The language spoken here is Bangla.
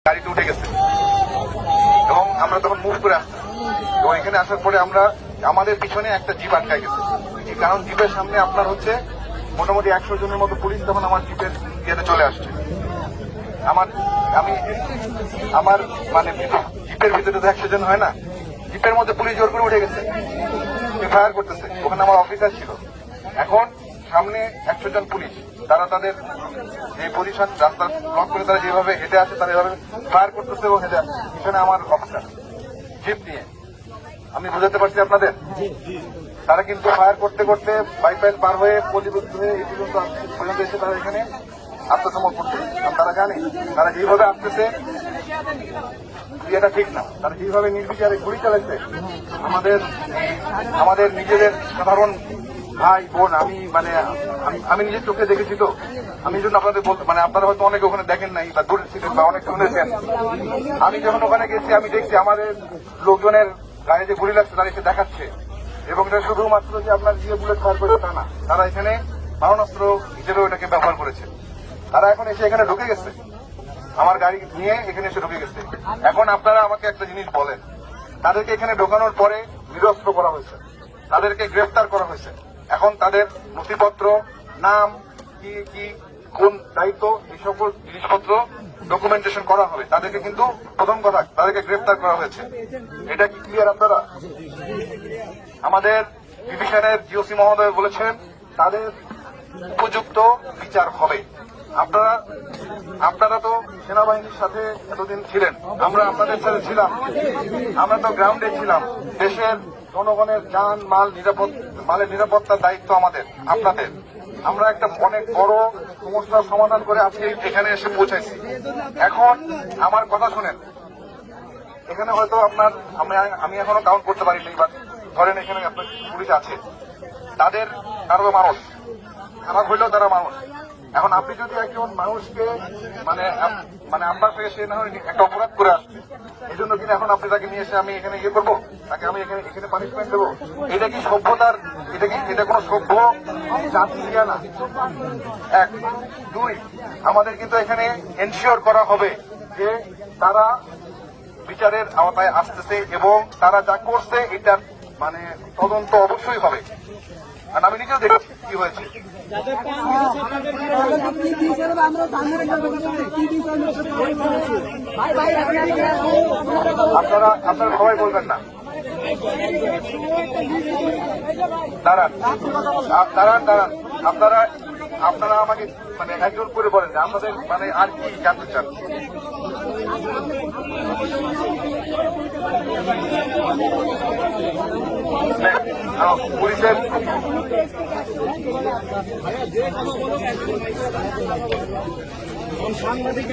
গাড়িতে উঠে গেছে এবং আমরা তখন মুভ করে আসছি এবং এখানে আসার পরে আমরা আমাদের পিছনে একটা জিপ আটকায় গেছে। কারণ জিপের সামনে আপনার হচ্ছে মোটামুটি 100 জনের মতো পুলিশ তখন আমার জিপের ইয়েতে চলে আসছে। আমার মানে জিপের ভিতরে তো 100 জন হয় না, জিপের মধ্যে পুলিশ জোর করে উঠে গেছে, ফায়ার করতেছে। ওখানে আমার অফিসার ছিল। এখন সামনে 100 জন পুলিশ, তারা তাদের যে পজিশন রাস্তা ব্লক করে তারা যেভাবে হেঁটে আসে তারা এভাবে ফায়ার করতেছে এবং হেঁটে আসছে। পিছনে আমার অফিসার জিপ নিয়ে, আমি বুঝাতে পারছি আপনাদের। তারা কিন্তু ফায়ার করতে করতে বাইপাইল পার হয়ে পলিবুদ্ধ হয়ে এই পর্যন্ত এসে তারা এখানে আত্মসমর্পণ করছে। তারা জানে তারা যেভাবে আসতেছে এটা ঠিক না। তারা যেভাবে নির্বিচারে গুলি চালাচ্ছে আমাদের নিজেদের সাধারণ ভাই বোন, আমি নিজের চোখে দেখেছি। তো আমি জন্য আপনাদের বলতে আপনারা হয়তো অনেকে ওখানে দেখেন নাই বা দূরে ছিলেন বা অনেক শুনেছেন। আমি যখন ওখানে গেছি আমি দেখছি আমাদের লোকজনের গায়ে যে গুলি লাগছে তারা এসে দেখাচ্ছে এবং এটা শুধুমাত্র যে আপনার দিয়ে বুলেট ফায়ার করেছে তা না, তারা এখানে মারণাস্ত্র হিসেবেও এটাকে ব্যবহার করেছে। তারা এখন এসে এখানে ঢুকে গেছে, আমার গাড়ি নিয়ে এখানে এসে ঢুকে গেছে। এখন আপনারা আমাকে একটা জিনিস বলেন, তাদেরকে এখানে ঢোকানোর পরে নিরস্ত্র করা হয়েছে, তাদেরকে গ্রেফতার করা হয়েছে। এখন তাদের নথিপত্র, নাম, কি কি কোন দায়িত্ব, এই সকল জিনিসপত্র ডকুমেন্টেশন করা হবে। তাদেরকে কিন্তু প্রথম কথা তাদেরকে গ্রেফতার করা হয়েছে। এটা কি ক্লিয়ার আপনারা? আমাদের ডিভিশনের জিওসি মহোদয় বলেছেন তাদের উপযুক্ত বিচার হবে। আপনারা তো সেনাবাহিনীর সাথে এতদিন ছিলেন, আমরা আপনাদের সাথে ছিলাম, আমরা তো গ্রাউন্ডে ছিলাম। দেশের জনগণের যান মালের নিরাপত্তার দায়িত্ব আপনাদের। আমরা একটা অনেক বড় সমস্যার সমাধান করে আজকে এখানে এসে পৌঁছাইছি। এখন আমার কথা শুনেন, এখানে হয়তো আমি এখনো কাউন্ট করতে পারিনি, বা ধরেন এখানে আপনার পুলিশ আছে, তাদের কারো মানুষ খারাপ হইলেও তারা মানুষ। এখন আপনি যদি একজন মানুষকে আপনার থেকে সে না হয় একটা অপরাধ করে আসছে, এই জন্য কিনা এখন আপনি তাকে নিয়ে এসে আমি এখানে ইয়ে করবো, তাকে আমি এখানে পানিশমেন্ট দেবো? এটা কি সভ্যতার? এটা কোনো সভ্য জাতি না। 1, 2, আমাদের কিন্তু এখানে এনশিওর করা হবে যে তারা বিচারের আওতায় আসতেছে এবং তারা যা করছে এটার তদন্ত অবশ্যই হবে। আর আমি নিজেও দেখছি কি হয়েছে। আপনারা সবাই বলবেন না, দাঁড়ান। আপনারা আমাকে একজন করে বলেন যে আপনাদের আর কি জানতে চান। পুলিশের সাংবাদিক